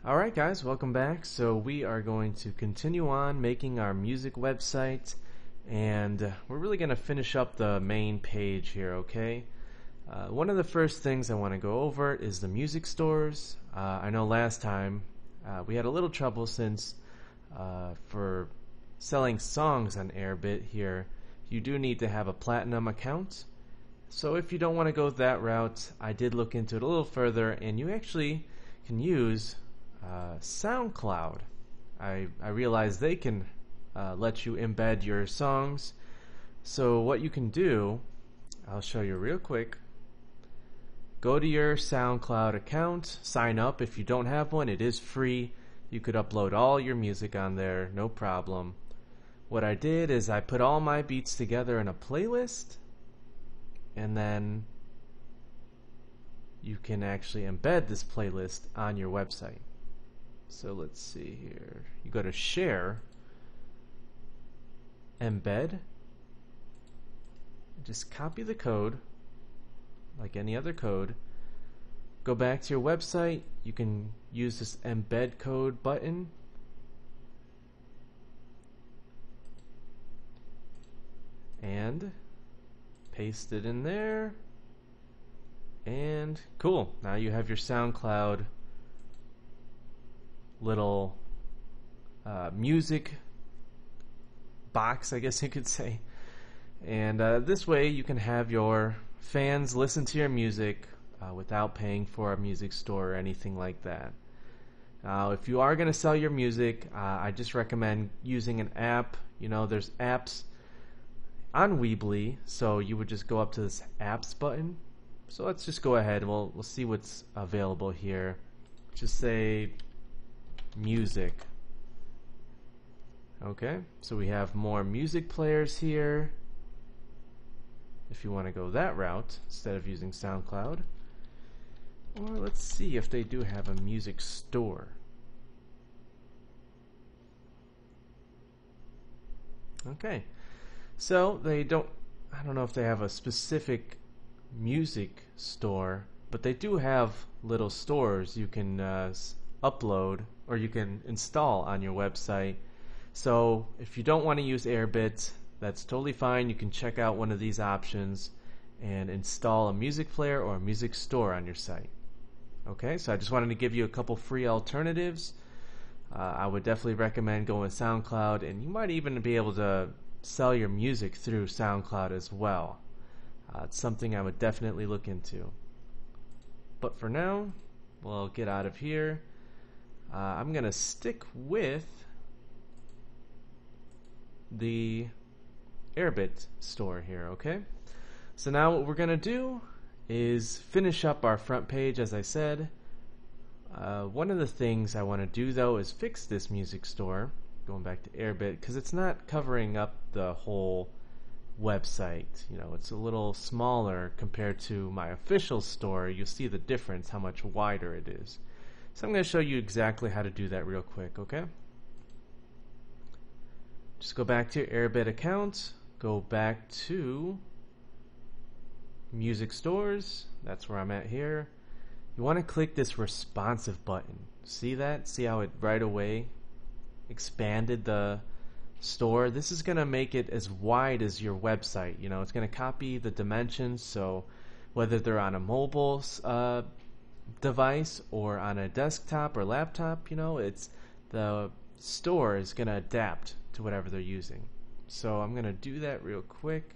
Alright guys, welcome back. So we are going to continue on making our music website, and we're really going to finish up the main page here, okay? One of the first things I want to go over is the music stores. I know last time we had a little trouble since for selling songs on Airbit here, you do need to have a platinum account. So if you don't want to go that route, I did look into it a little further, and you actually can use SoundCloud. I realize they can let you embed your songs. So what you can do, I'll show you real quick. Go to your SoundCloud account, sign up. If you don't have one, it is free. You could upload all your music on there, no problem. What I did is I put all my beats together in a playlist, and then you can actually embed this playlist on your website. So let's see here. You go to Share, Embed, just copy the code like any other code. Go back to your website. You can use this Embed Code button. And paste it in there. And cool. Now you have your SoundCloud little music box, I guess you could say. And this way you can have your fans listen to your music without paying for a music store or anything like that. Now, if you are going to sell your music, I just recommend using an app. You know, there's apps on Weebly, so you would just go up to this apps button. So let's just go ahead and we'll see what's available here. Just say music. Okay, so we have more music players here if you want to go that route instead of using SoundCloud. Or let's see if they do have a music store. Okay, so they don't, I don't know if they have a specific music store, but they do have little stores you can upload or you can install on your website. So if you don't want to use Airbit, that's totally fine. You can check out one of these options and install a music player or a music store on your site. Okay, so I just wanted to give you a couple free alternatives. I would definitely recommend going with SoundCloud, and you might even be able to sell your music through SoundCloud as well. It's something I would definitely look into. But for now, we'll get out of here. I'm going to stick with the Airbit store here, okay? So now what we're going to do is finish up our front page, as I said. One of the things I want to do, though, is fix this music store, going back to Airbit, because it's not covering up the whole website. You know, it's a little smaller compared to my official store. You'll see the difference, how much wider it is. So I'm going to show you exactly how to do that real quick, okay? Just go back to your Airbit account, go back to Music Stores, that's where I'm at here. You want to click this responsive button. See that? See how it right away expanded the store? This is going to make it as wide as your website. You know, it's going to copy the dimensions, so whether they're on a mobile device or on a desktop or laptop, you know, it's the store is going to adapt to whatever they're using. So I'm going to do that real quick.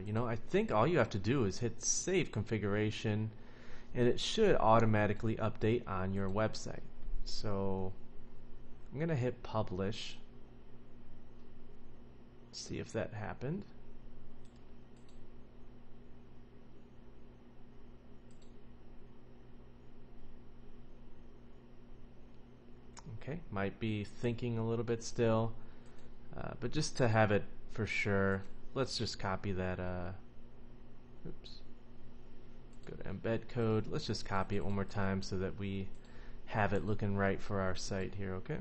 You know, I think all you have to do is hit save configuration, and it should automatically update on your website. So I'm going to hit publish. See if that happened. Okay, might be thinking a little bit still, but just to have it for sure, let's just copy that. Oops. Go to embed code. Let's just copy it one more time so that we have it looking right for our site here, okay?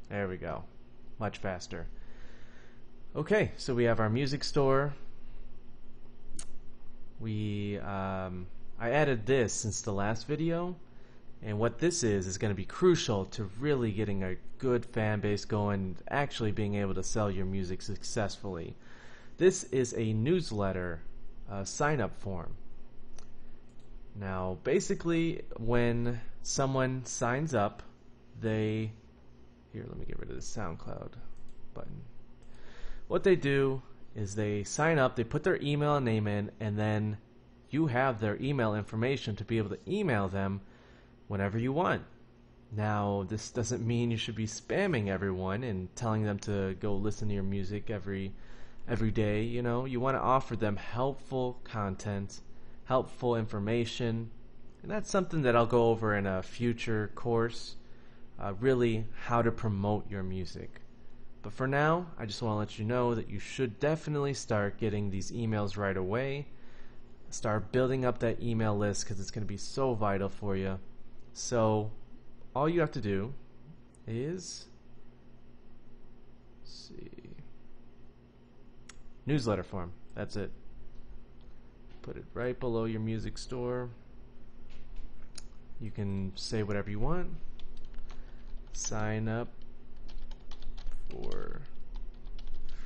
There we go. Much faster. Okay, so we have our music store. I added this since the last video, and what this is going to be crucial to really getting a good fan base going, actually being able to sell your music successfully. This is a newsletter sign-up form. Now, basically, when someone signs up, here, let me get rid of the SoundCloud button. What they do is they sign up, they put their email and name in, and then you have their email information to be able to email them whenever you want. Now, this doesn't mean you should be spamming everyone and telling them to go listen to your music every day. You know, you want to offer them helpful content, helpful information, and that's something that I'll go over in a future course, really how to promote your music. But for now, I just want to let you know that you should definitely start getting these emails right away. Start building up that email list because it's going to be so vital for you. So all you have to do is, newsletter form. That's it. Put it right below your music store. You can say whatever you want. Sign up for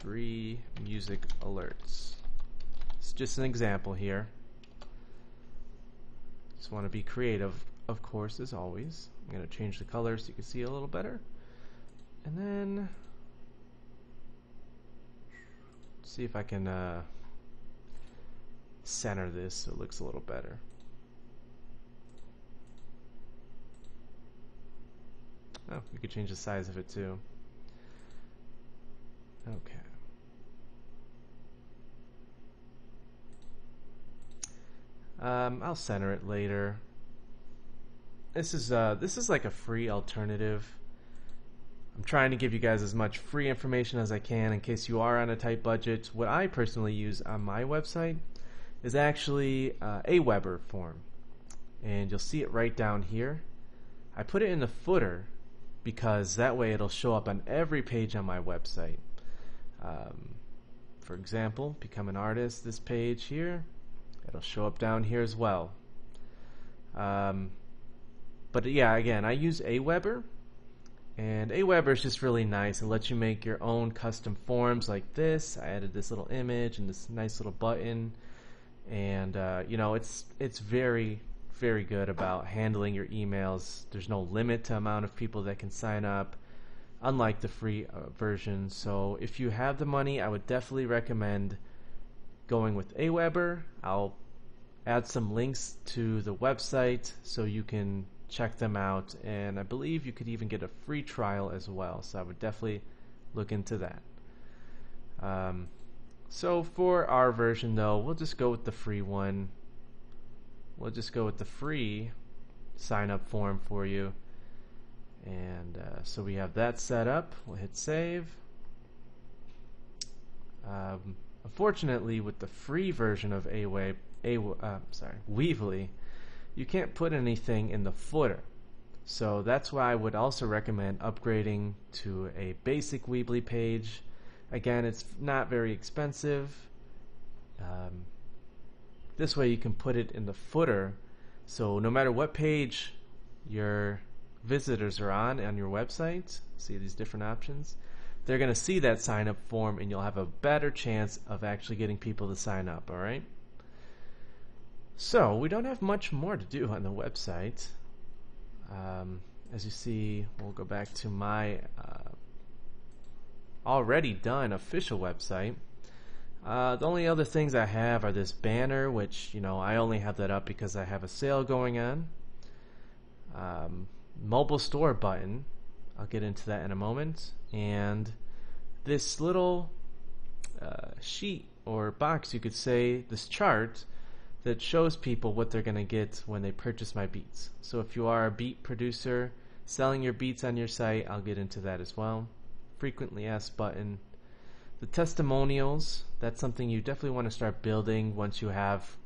free music alerts. It's just an example here. Just want to be creative, of course, as always. I'm going to change the color so you can see a little better. And then see if I can center this so it looks a little better. Oh, you could change the size of it too. Okay. I'll center it later. This is like a free alternative. I'm trying to give you guys as much free information as I can in case you are on a tight budget. What I personally use on my website is actually AWEBER form, and you'll see it right down here. I put it in the footer because that way it'll show up on every page on my website. For example, become an artist, this page here, it'll show up down here as well. But yeah, again, I use AWEBER, and AWEBER is just really nice. It lets you make your own custom forms like this. I added this little image and this nice little button, and you know, it's very good about handling your emails. There's no limit to amount of people that can sign up, unlike the free version. So if you have the money, I would definitely recommend going with AWEBER. I'll add some links to the website so you can check them out, and I believe you could even get a free trial as well, so I would definitely look into that. So for our version though, we'll just go with the free one. We'll just go with the free sign up form for you, and so we have that set up. We'll hit save. Unfortunately, with the free version of Weebly, you can't put anything in the footer. So that's why I would also recommend upgrading to a basic Weebly page. Again, it's not very expensive. This way you can put it in the footer, so no matter what page your visitors are on your website, see these different options, they're going to see that sign up form, and you'll have a better chance of actually getting people to sign up. Alright? So we don't have much more to do on the website. As you see, we'll go back to my already done official website. The only other things I have are this banner, which, you know, I only have that up because I have a sale going on. Mobile store button, I'll get into that in a moment, and this little sheet or box, you could say, this chart that shows people what they're going to get when they purchase my beats. So if you are a beat producer selling your beats on your site, I'll get into that as well. Frequently asked button. The testimonials, that's something you definitely want to start building once you have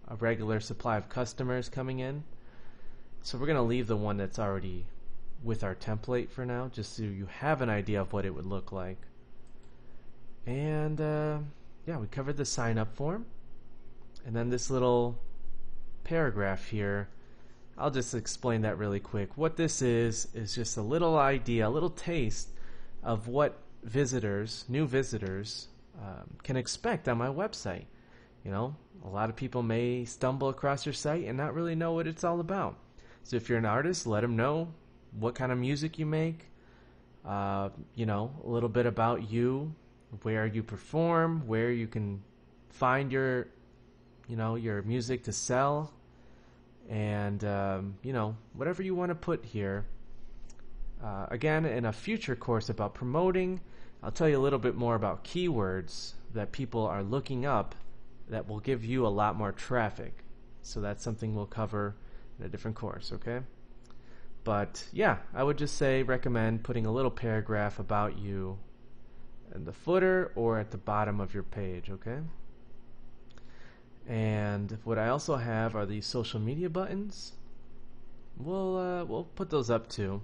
a regular supply of customers coming in. So we're going to leave the one that's already with our template for now, just so you have an idea of what it would look like. And yeah, we covered the sign up form. And then this little paragraph here, I'll just explain that really quick. What this is just a little idea, a little taste of what visitors, new visitors, can expect on my website. You know, a lot of people may stumble across your site and not really know what it's all about. So if you're an artist, let them know what kind of music you make, you know, a little bit about you, where you perform, where you can find your, you know, your music to sell, and you know, whatever you want to put here. Again, in a future course about promoting, I'll tell you a little bit more about keywords that people are looking up that will give you a lot more traffic. So that's something we'll cover in a different course, okay? But yeah, I would just say recommend putting a little paragraph about you in the footer or at the bottom of your page, okay? And what I also have are these social media buttons. We'll put those up too.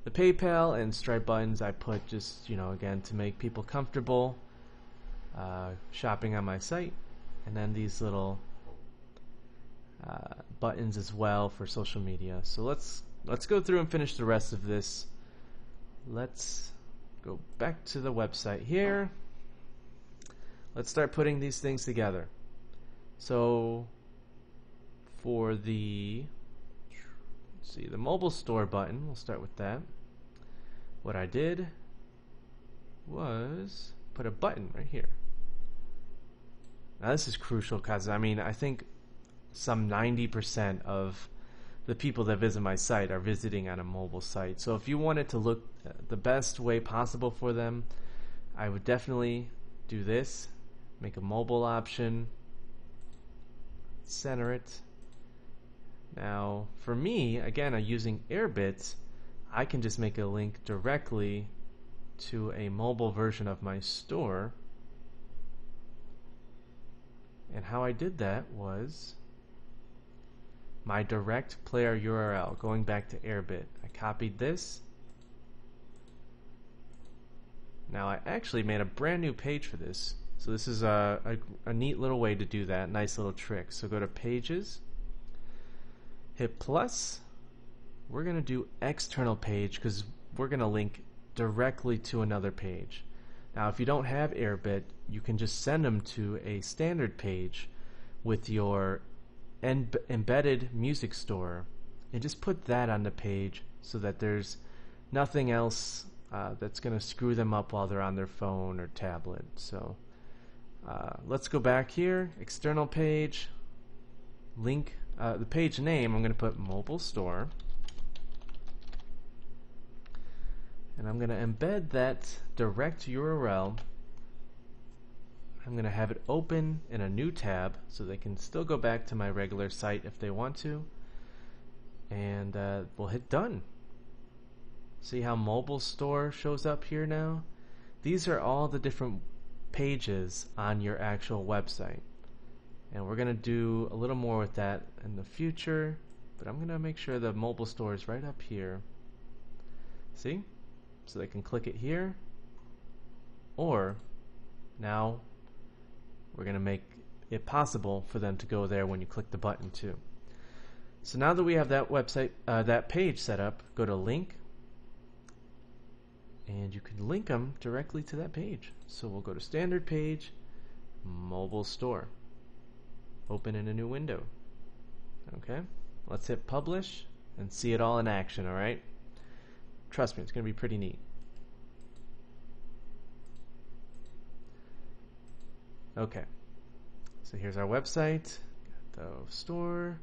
The PayPal and Stripe buttons I put just, you know, again, to make people comfortable shopping on my site. And then these little buttons as well for social media. So let's go through and finish the rest of this. Let's go back to the website here. Let's start putting these things together. So for the, let's see, the mobile store button, we'll start with that. What I did was put a button right here. Now this is crucial because, I mean, I think some 90% of the people that visit my site are visiting on a mobile site. So if you want it to look the best way possible for them, I would definitely do this. Make a mobile option. Center it. Now, for me, again, using Airbit, I can just make a link directly to a mobile version of my store. And how I did that was my direct player URL, going back to Airbit. I copied this. Now I actually made a brand new page for this. So this is a neat little way to do that, nice little trick. So go to Pages, hit plus. We're going to do external page because we're going to link directly to another page. Now if you don't have Airbit, you can just send them to a standard page with your embedded music store and just put that on the page so that there's nothing else that's going to screw them up while they're on their phone or tablet. So let's go back here, external page, link, the page name, I'm going to put mobile store. And I'm going to embed that direct URL. I'm going to have it open in a new tab so they can still go back to my regular site if they want to. And we'll hit done. See how mobile store shows up here now? These are all the different pages on your actual website. And we're going to do a little more with that in the future. But I'm going to make sure the mobile store is right up here. See? So they can click it here, or now we're going to make it possible for them to go there when you click the button too. So now that we have that website, that page set up, go to link, and you can link them directly to that page. So we'll go to standard page, mobile store, open in a new window. Okay, let's hit publish and see it all in action. All right. Trust me, it's going to be pretty neat. Okay, so here's our website, got the store,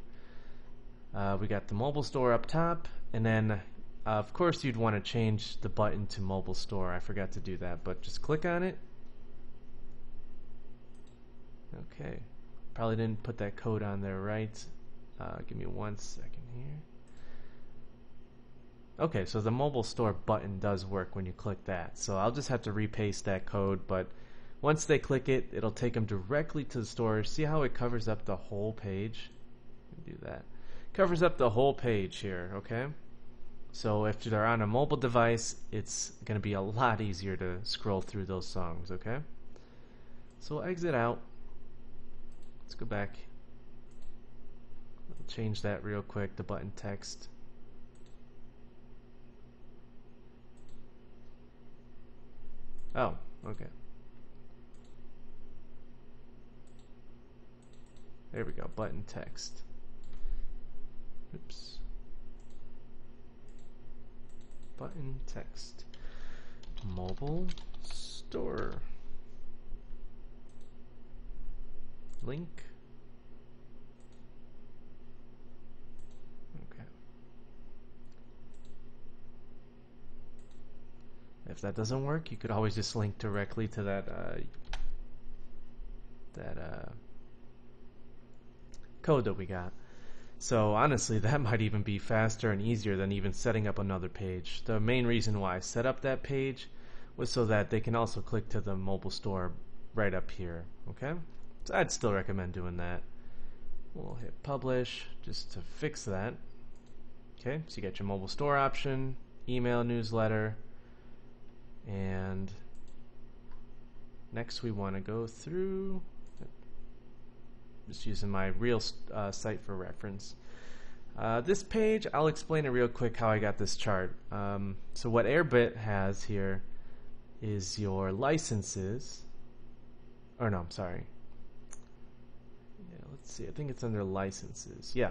we got the mobile store up top, and then of course you'd want to change the button to mobile store. I forgot to do that, but just click on it. Okay, probably didn't put that code on there right. Give me 1 second here. Okay, so the mobile store button does work when you click that. So I'll just have to repaste that code, but once they click it, it'll take them directly to the store. See how it covers up the whole page? Do that. Covers up the whole page here, okay? So if they're on a mobile device, it's going to be a lot easier to scroll through those songs, okay? So we'll exit out. Let's go back change that real quick, the button text. Oh, okay. There we go, button text. Oops. Button text. Mobile store. Link. Okay. If that doesn't work, you could always just link directly to that code that we got. So honestly, that might even be faster and easier than even setting up another page. The main reason why I set up that page was so that they can also click to the mobile store right up here. Okay, so I'd still recommend doing that. We'll hit publish just to fix that. Okay, so you got your mobile store option, email, newsletter, and next we want to go through, just using my real site for reference. This page, I'll explain it real quick how I got this chart. So what AWEBER has here is your licenses, or no, I'm sorry. Yeah, let's see, I think it's under licenses. Yeah,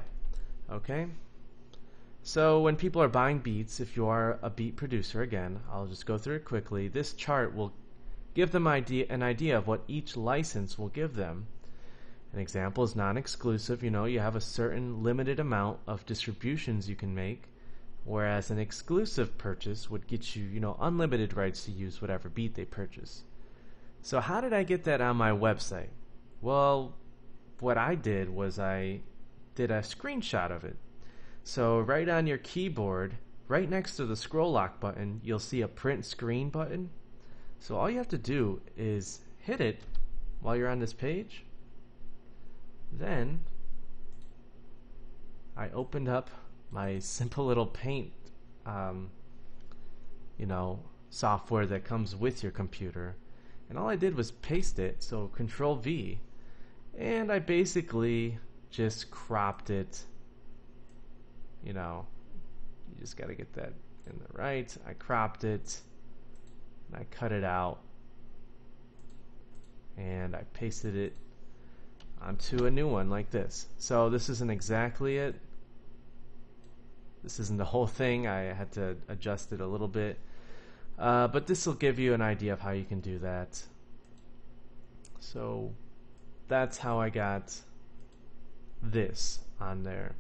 okay. So when people are buying beats, if you are a beat producer, again, I'll just go through it quickly. This chart will give them an idea of what each license will give them. An example is non-exclusive. You know, you have a certain limited amount of distributions you can make, whereas an exclusive purchase would get you, you know, unlimited rights to use whatever beat they purchase. So how did I get that on my website? Well, what I did was I did a screenshot of it. So right on your keyboard, right next to the scroll lock button, you'll see a print screen button. So all you have to do is hit it while you're on this page. Then I opened up my simple little paint you know, software that comes with your computer, and all I did was paste it, so Control V, and I basically just cropped it. You know, you just got to get that in the right. I cropped it, and I cut it out, and I pasted it onto a new one like this. So this isn't exactly it. This isn't the whole thing. I had to adjust it a little bit. But this will give you an idea of how you can do that. So that's how I got this on there.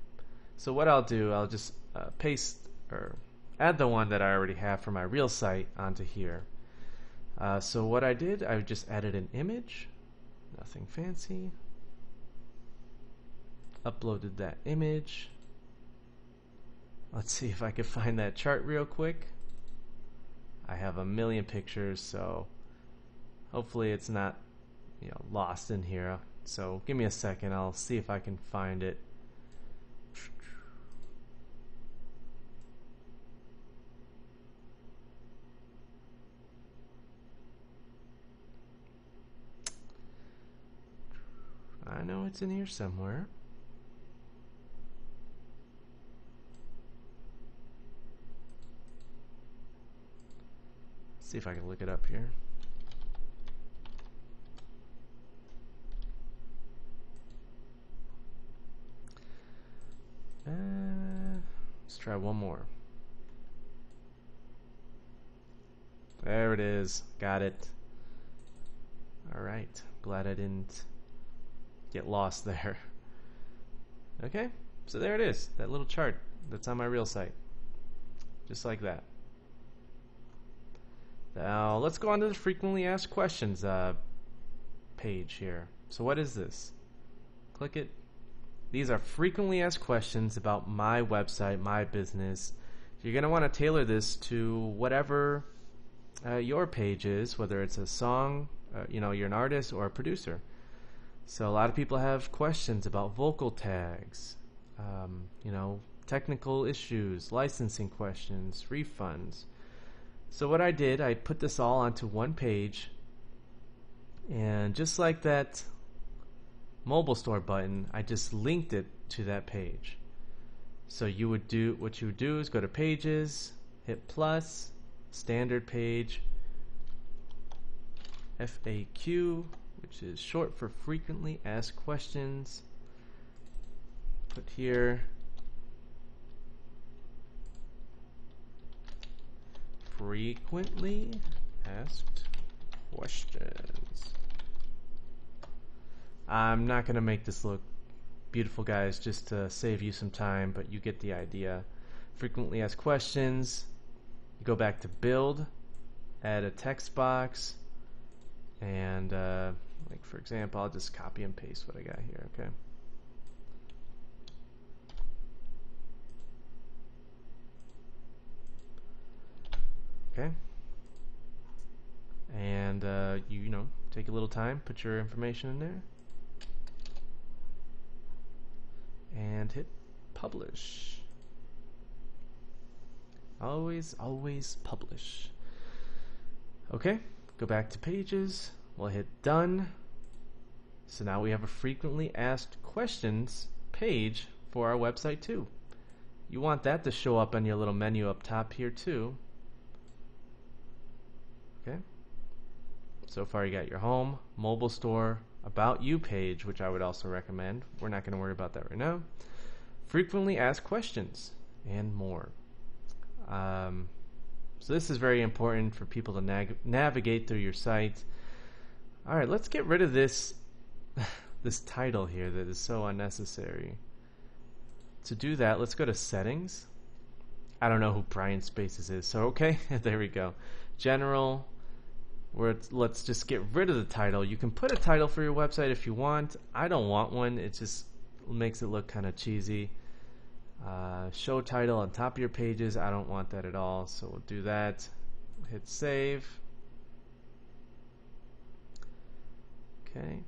So what I'll do, I'll just paste or add the one that I already have for my real site onto here. So what I did, I just added an image, nothing fancy. Uploaded that image. Let's see if I can find that chart real quick. I have a million pictures, so hopefully it's not, you know, lost in here. So give me a second, I'll see if I can find it. I know it's in here somewhere. See if I can look it up here. Let's try one more. There it is. Got it. Alright. Glad I didn't get lost there. Okay, so there it is. That little chart that's on my real site. Just like that. Now let's go on to the frequently asked questions page here. So what is this? Click it. These are frequently asked questions about my website, my business. You're going to want to tailor this to whatever your page is, whether it's a song, you know, you're an artist or a producer. So a lot of people have questions about vocal tags, you know, technical issues, licensing questions, refunds. So what I did, I put this all onto one page, and just like that mobile store button, I just linked it to that page. So what you would do is go to Pages, hit plus, Standard Page, FAQ, which is short for Frequently Asked Questions. Put here Frequently Asked Questions. I'm not going to make this look beautiful, guys, just to save you some time, but you get the idea. Frequently Asked Questions. You go back to Build, add a text box, and like for example, I'll just copy and paste what I got here, okay? Okay. And you know, take a little time, put your information in there, and hit publish. Always publish. Okay, go back to Pages. We'll hit done. So now we have a frequently asked questions page for our website too. You want that to show up on your little menu up top here too. Okay. So far you got your home, mobile store, about you page, which I would also recommend. We're not going to worry about that right now. Frequently asked questions and more. So this is very important for people to navigate through your site. All right, let's get rid of this this title here that is so unnecessary. To do that, let's go to Settings. I don't know who Brian Spaces is, so okay, there we go. General. Let's just get rid of the title. You can put a title for your website if you want. I don't want one. It just makes it look kind of cheesy. Show title on top of your pages. I don't want that at all, so we'll do that. Hit save. Okay.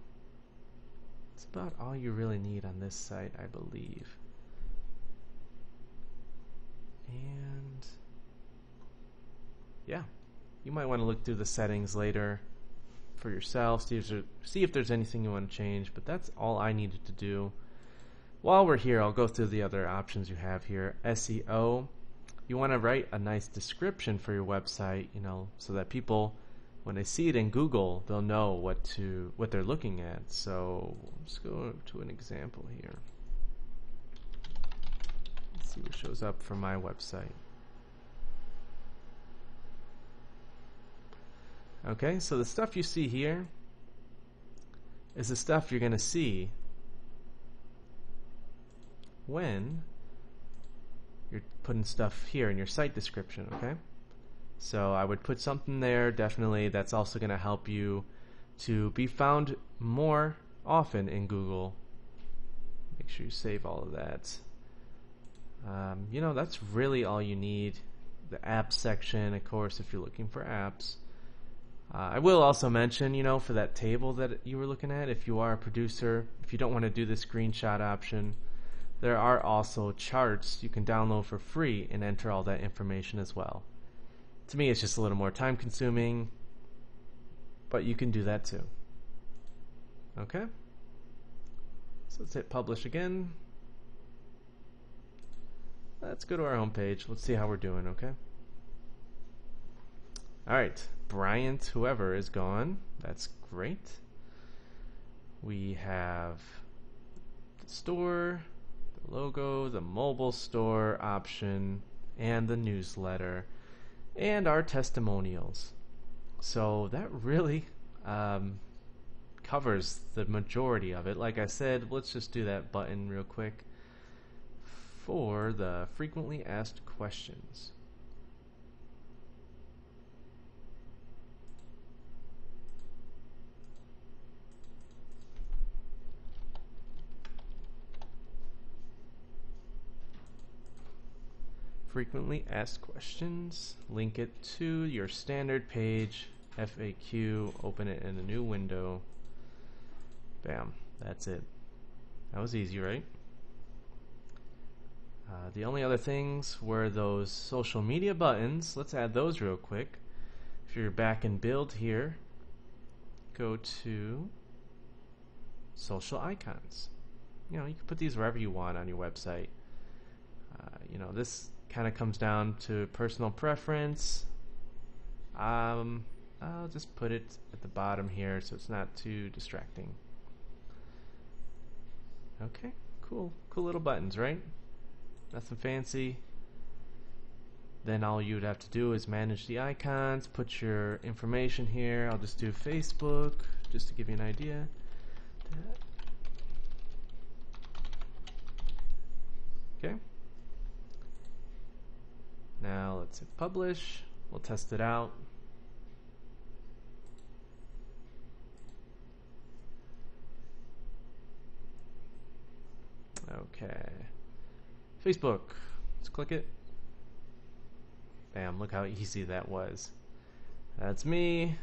That's about all you really need on this site, I believe. And yeah. You might want to look through the settings later for yourself, see if there's anything you want to change, but that's all I needed to do. While we're here, I'll go through the other options you have here. SEO, you want to write a nice description for your website, you know, so that people, when they see it in Google, they'll know what they're looking at. So let's go to an example here. Let's see what shows up for my website. Okay, so the stuff you see here is the stuff you're going to see when you're putting stuff here in your site description, okay? So I would put something there, definitely. That's also going to help you to be found more often in Google. Make sure you save all of that. You know, that's really all you need. The apps section, of course, if you're looking for apps. I will also mention, you know, for that table that you were looking at, if you are a producer, if you don't want to do the screenshot option, there are also charts you can download for free and enter all that information as well. To me, it's just a little more time consuming, but you can do that too. Okay? So let's hit publish again. Let's go to our home page. Let's see how we're doing, okay? Alright, Bryant, whoever, is gone. That's great. We have the store, the logo, the mobile store option, and the newsletter, and our testimonials. So that really covers the majority of it. Like I said, let's just do that button real quick for the frequently asked questions. Frequently asked questions, link it to your standard page, FAQ, open it in a new window. Bam, that's it. That was easy, right? The only other things were those social media buttons. Let's add those real quick. If you're back in build here, go to social icons. You know, you can put these wherever you want on your website. You know, this kind of comes down to personal preference. I'll just put it at the bottom here so it's not too distracting. Okay, cool little buttons, right? Nothing fancy. Then all you would have to do is manage the icons, put your information here. I'll just do Facebook just to give you an idea. Okay. Now let's hit publish. We'll test it out. Okay. Facebook. Let's click it. Bam, look how easy that was. That's me.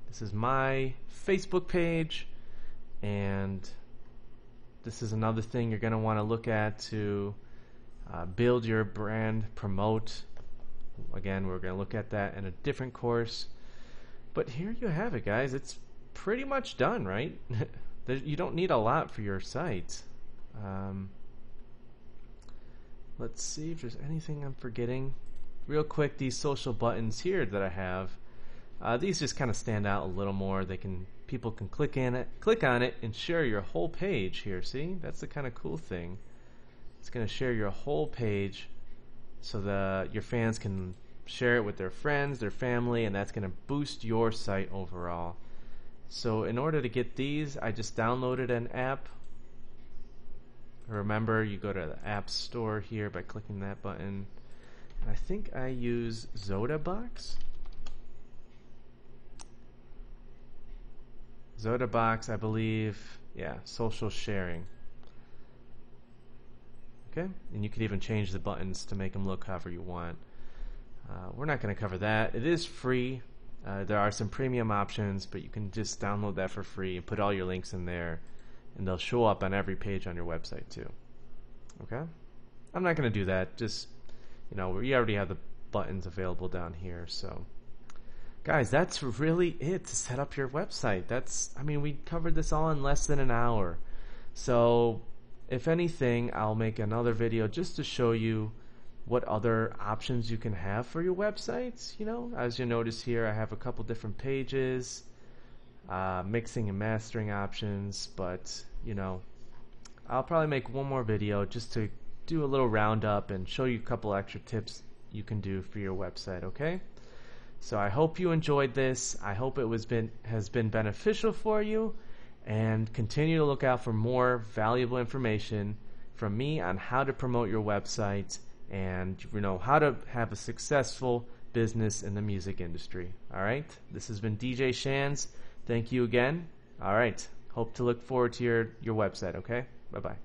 This is my Facebook page, and this is another thing you're going to want to look at to build your brand, promote. Again, we're going to look at that in a different course. But here you have it, guys. It's pretty much done, right? You don't need a lot for your site. Let's see if there's anything I'm forgetting. Real quick, these social buttons here that I have, these just kind of stand out a little more. People can click on it, and share your whole page here. See, that's the kind of cool thing. It's going to share your whole page, so that your fans can share it with their friends, their family, and that's going to boost your site overall. So in order to get these, I just downloaded an app. Remember, you go to the App Store here by clicking that button. And I think I use ZodaBox. ZodaBox, I believe, yeah, social sharing. Okay, and you can even change the buttons to make them look however you want. We're not going to cover that. It is free. There are some premium options, but you can just download that for free and put all your links in there, and they'll show up on every page on your website too. Okay? I'm not going to do that. Just, you know, we already have the buttons available down here. So, guys, that's really it to set up your website. I mean, we covered this all in less than an hour. So, if anything, I'll make another video just to show you what other options you can have for your websites. You know, as you notice here, I have a couple different pages, mixing and mastering options, but you know, I'll probably make one more video just to do a little roundup and show you a couple extra tips you can do for your website. Okay, so I hope you enjoyed this. I hope it has been beneficial for you, and continue to look out for more valuable information from me on how to promote your website and, you know, how to have a successful business in the music industry. All right, this has been DJ Shands. Thank you again. All right, hope to look forward to your website. Okay, bye bye.